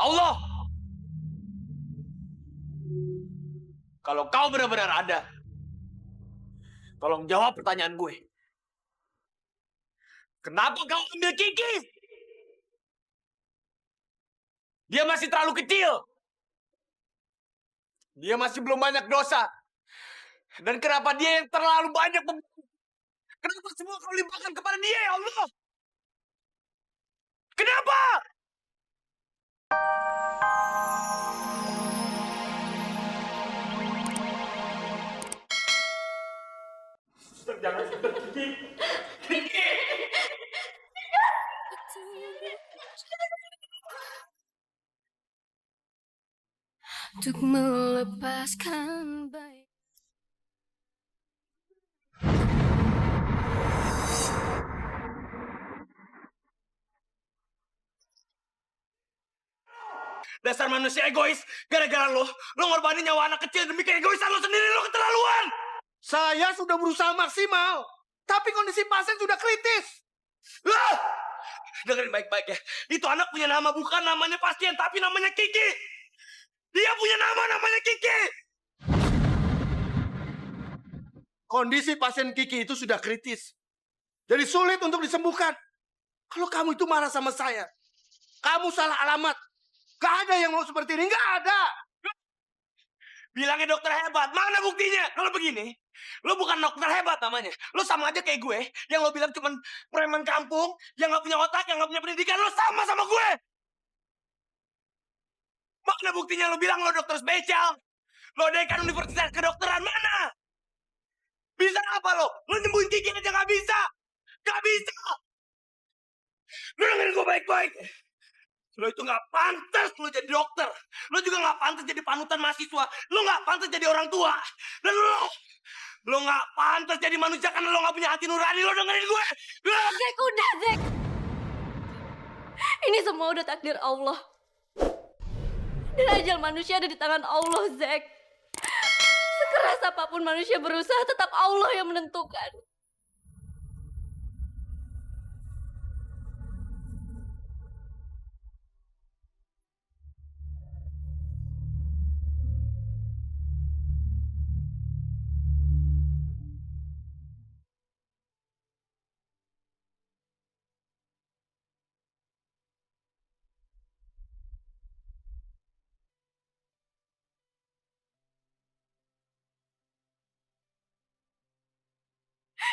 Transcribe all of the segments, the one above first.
Allah. Kalau kau benar-benar ada, tolong jawab pertanyaan gue. Kenapa kau ambil Kiki? Dia masih terlalu kecil. Dia masih belum banyak dosa. Dan kenapa dia yang terlalu banyak kenapa semua kau limpahkan kepada dia, ya Allah? Kenapa? Suster, jangan suster, Kiki. Kiki! Untuk melepaskan baik. Dasar manusia egois. Gara-gara lo ngorbanin nyawa anak kecil demi keegoisan lo sendiri. Lo keterlaluan. Saya sudah berusaha maksimal, tapi kondisi pasien sudah kritis. Ah! Dengerin baik-baik ya. Itu anak punya nama, bukan namanya pasien, tapi namanya Kiki. Dia punya nama, namanya Kiki. Kondisi pasien Kiki itu sudah kritis. Jadi sulit untuk disembuhkan. Kalau kamu itu marah sama saya, kamu salah alamat. Gak ada yang mau seperti ini, gak ada. Bilangnya dokter hebat, mana buktinya? Kalau begini, lo bukan dokter hebat namanya. Lo sama aja kayak gue, yang lo bilang cuman preman kampung, yang gak punya otak, yang gak punya pendidikan. Lo sama gue. Mana buktinya lo bilang lo dokter spesial? Lo dekan universitas kedokteran, mana? Bisa apa lo? Lo nyembuhin Kiki aja gak bisa. Gak bisa. Lo dengerin gue baik-baik. Lo itu gak pantas lo jadi dokter. Lo juga gak pantas jadi panutan mahasiswa. Lo gak pantas jadi orang tua. Dan lo gak pantas jadi manusia karena lo gak punya hati nurani. Lo dengerin gue. Zek, udah, Zek. Ini semua udah takdir Allah. Dan ajal manusia ada di tangan Allah, Zek. Sekeras apapun manusia berusaha, tetap Allah yang menentukan.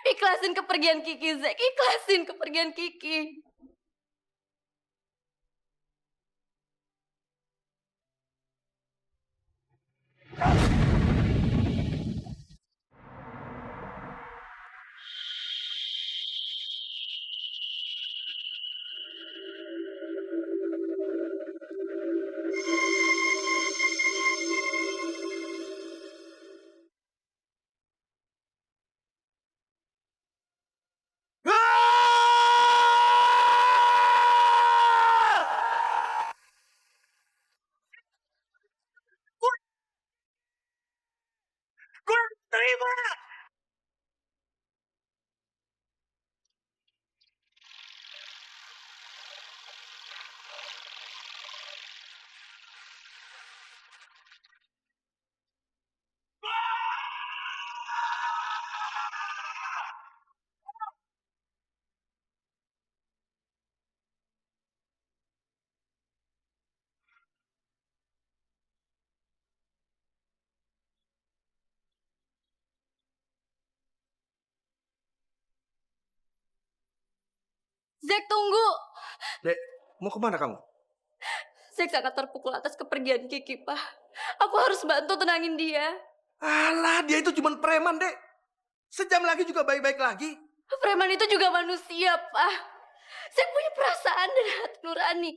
Ikhlasin kepergian Kiki, Zek. Ikhlasin kepergian Kiki. Gue terima. Zek, tunggu. Dek, mau kemana kamu? Zek sangat terpukul atas kepergian Kiki, Pak. Aku harus bantu tenangin dia. Alah, dia itu cuma preman, Dek. Sejam lagi juga baik-baik lagi. Preman itu juga manusia, Pak. Zek punya perasaan dan hati nurani.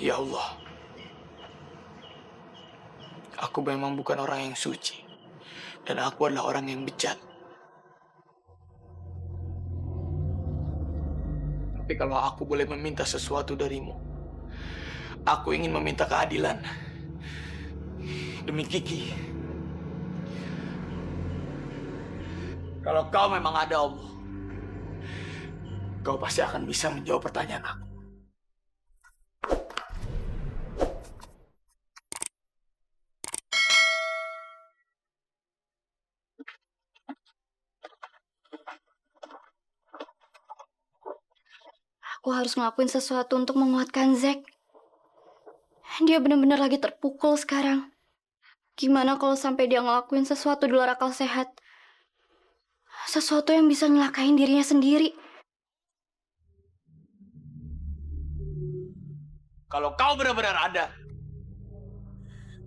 Ya Allah, aku memang bukan orang yang suci. Dan aku adalah orang yang bejat. Tapi kalau aku boleh meminta sesuatu darimu, aku ingin meminta keadilan. Demi Kiki. Kalau kau memang ada Allah, kau pasti akan bisa menjawab pertanyaan aku. Aku harus ngelakuin sesuatu untuk menguatkan Zack. Dia benar-benar lagi terpukul sekarang. Gimana kalau sampai dia ngelakuin sesuatu di luar akal sehat? Sesuatu yang bisa nyelakain dirinya sendiri. Kalau kau benar-benar ada,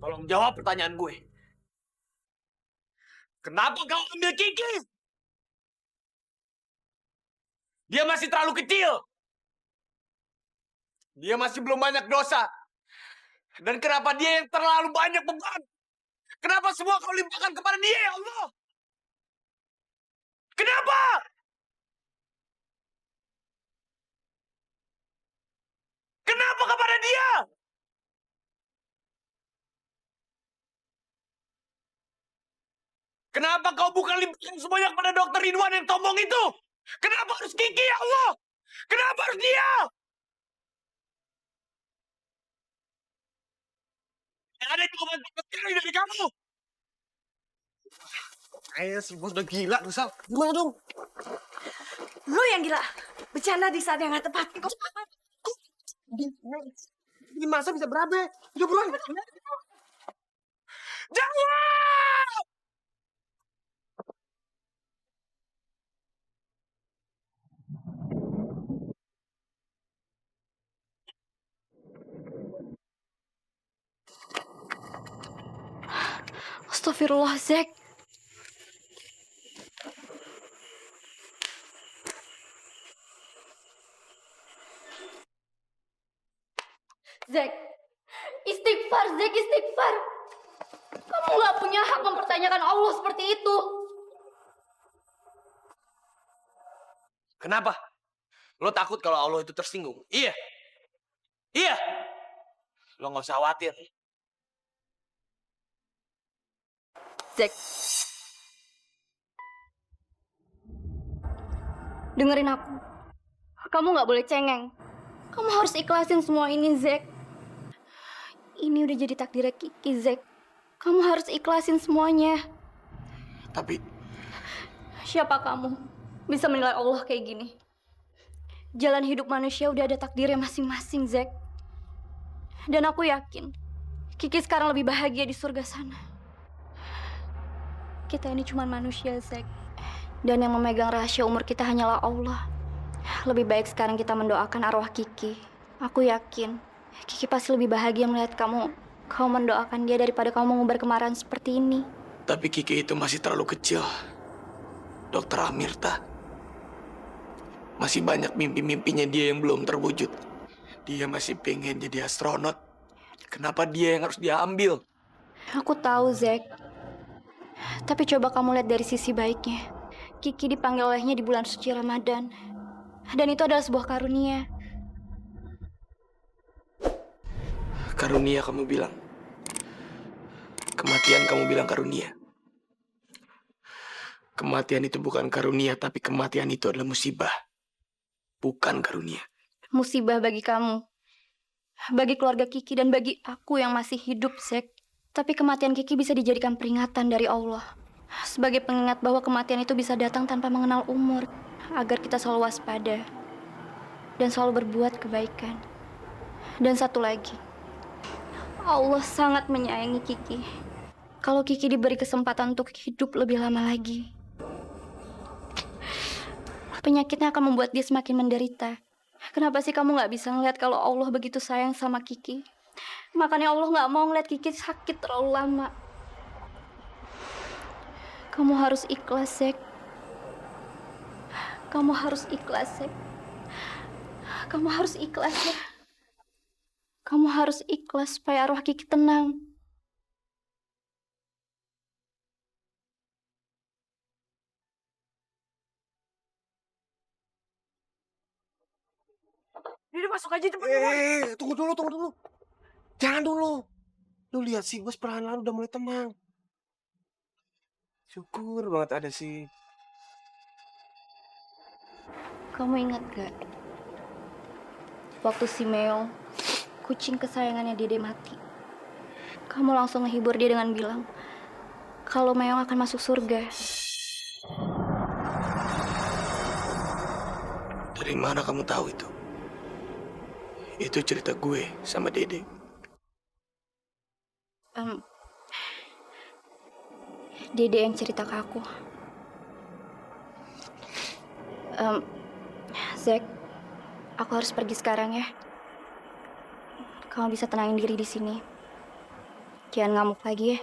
tolong jawab pertanyaan gue. Kenapa kau ambil Kiki? Dia masih terlalu kecil. Dia masih belum banyak dosa. Dan kenapa dia yang terlalu banyak beban? Kenapa semua kau limpahkan kepada dia, ya Allah? Kenapa? Kenapa kepada dia? Kenapa kau bukan limpahkan semuanya kepada dokter Ridwan yang tombong itu? Kenapa harus Kiki, ya Allah? Kenapa harus dia? Ada jawaban tepat sekali dari kamu. Si bos udah gila, Sal. Gimana dong? Lu yang gila. Bercanda di saat yang gak tepat. Di masa bisa berabe? Udah buruan. Jawab! Astagfirullah, Zack. Zack, istighfar, Zack, istighfar. Kamu gak punya hak mempertanyakan Allah seperti itu. Kenapa? Lo takut kalau Allah itu tersinggung? Iya. Iya. Lo nggak usah khawatir. Zack, dengerin aku. Kamu gak boleh cengeng. Kamu harus ikhlasin semua ini, Zack. Ini udah jadi takdirnya Kiki, Zack. Kamu harus ikhlasin semuanya. Tapi Siapa kamu bisa menilai Allah kayak gini? Jalan hidup manusia udah ada takdirnya masing-masing, Zack. Dan aku yakin Kiki sekarang lebih bahagia di surga sana. Kita ini cuma manusia, Zack. Dan yang memegang rahasia umur kita hanyalah Allah. Lebih baik sekarang kita mendoakan arwah Kiki. Aku yakin Kiki pasti lebih bahagia melihat kamu mendoakan dia daripada kamu mengumbar kemarahan seperti ini. Tapi Kiki itu masih terlalu kecil. Dokter Amirta. Masih banyak mimpi-mimpinya dia yang belum terwujud. Dia masih pengen jadi astronot. Kenapa dia yang harus dia ambil? Aku tahu, Zack. Tapi coba kamu lihat dari sisi baiknya. Kiki dipanggil olehnya di bulan suci Ramadan. Dan itu adalah sebuah karunia. Karunia kamu bilang. Kematian kamu bilang karunia. Kematian itu bukan karunia, tapi kematian itu adalah musibah. Bukan karunia. Musibah bagi kamu, bagi keluarga Kiki, dan bagi aku yang masih hidup, Zack. Tapi kematian Kiki bisa dijadikan peringatan dari Allah. Sebagai pengingat bahwa kematian itu bisa datang tanpa mengenal umur. Agar kita selalu waspada. Dan selalu berbuat kebaikan. Dan satu lagi. Allah sangat menyayangi Kiki. Kalau Kiki diberi kesempatan untuk hidup lebih lama lagi, penyakitnya akan membuat dia semakin menderita. Kenapa sih kamu gak bisa ngeliat kalau Allah begitu sayang sama Kiki? Makanya Allah gak mau ngeliat Kiki sakit terlalu lama. Kamu harus ikhlas, Zack. Kamu harus ikhlas, Zack. Kamu harus ikhlas, ya. Kamu harus ikhlas supaya arwah Kiki tenang. Udah masuk aja cepet buruan. Tunggu dulu. Jangan dulu. Lu lihat sih, bos perlahan-lahan udah mulai tenang. Syukur banget ada sih. Kamu ingat gak? Waktu si Meo, kucing kesayangannya Dede mati. Kamu langsung ngehibur dia dengan bilang kalau Meo akan masuk surga. Dari mana kamu tahu itu? Itu cerita gue sama Dede. Dede yang cerita ke aku. Zack, aku harus pergi sekarang ya. Kamu bisa tenangin diri di sini. Jangan ngamuk lagi ya.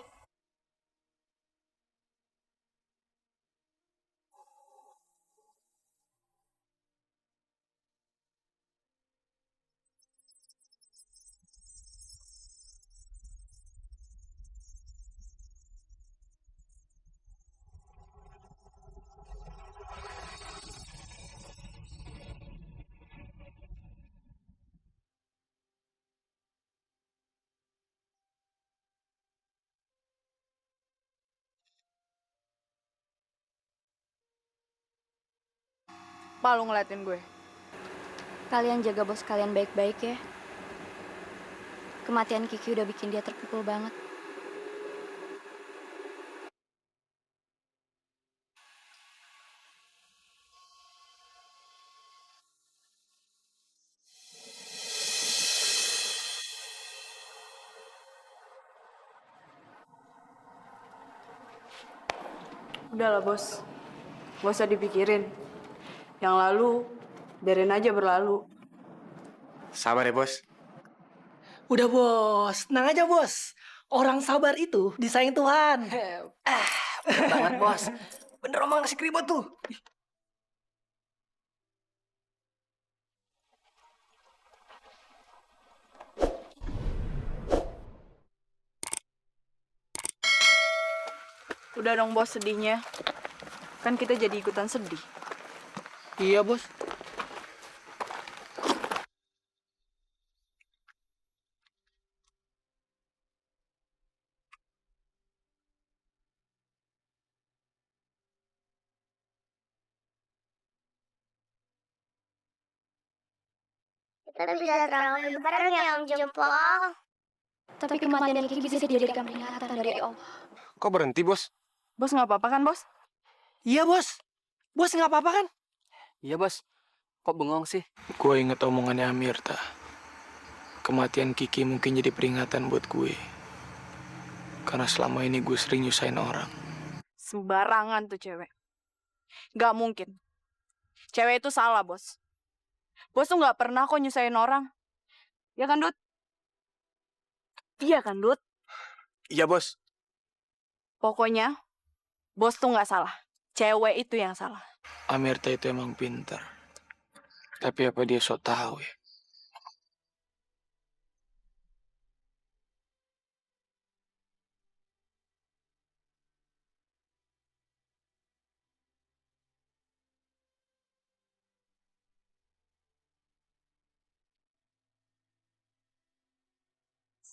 Apa lu ngeliatin gue? Kalian jaga bos kalian baik-baik ya. Kematian Kiki udah bikin dia terpukul banget. Udahlah bos, gak usah dipikirin. Yang lalu, biarin aja berlalu. Sabar ya, bos. Udah bos, tenang aja bos. Orang sabar itu disayang Tuhan. Bener banget bos. Bener omong si Kribot tuh. Udah dong bos sedihnya. Kan kita jadi ikutan sedih. Iya bos. Kita bisa terawih bareng ya Om Jempol. Tapi kematian Kiki bisa dijadikan peringatan dari Allah. Kok berhenti, bos? Bos nggak apa-apa kan bos? Iya bos. Bos nggak apa-apa kan? Iya bos, kok bengong sih? Gue inget omongannya Amirta. Kematian Kiki mungkin jadi peringatan buat gue. Karena selama ini gue sering nyusahin orang. Sembarangan tuh cewek. Gak mungkin. Cewek itu salah bos. Bos tuh gak pernah kok nyusahin orang. Ya kan Dut? Iya kan Dut? Iya, bos. Pokoknya bos tuh gak salah. Cewek itu yang salah. Amirta itu emang pintar. Tapi apa dia sok tahu ya?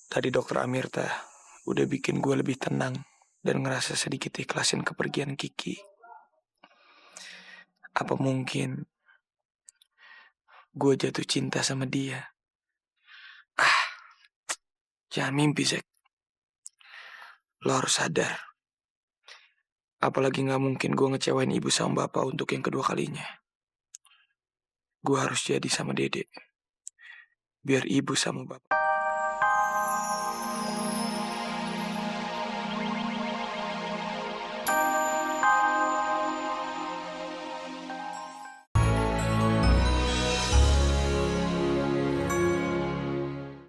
Tadi dokter Amirta udah bikin gue lebih tenang dan ngerasa sedikit ikhlasin kepergian Kiki. Apa mungkin gue jatuh cinta sama dia? Jangan mimpi, Zek. Lo harus sadar. Apalagi gak mungkin gue ngecewain ibu sama bapak untuk yang kedua kalinya. Gue harus jadi sama Dede. Biar ibu sama bapak.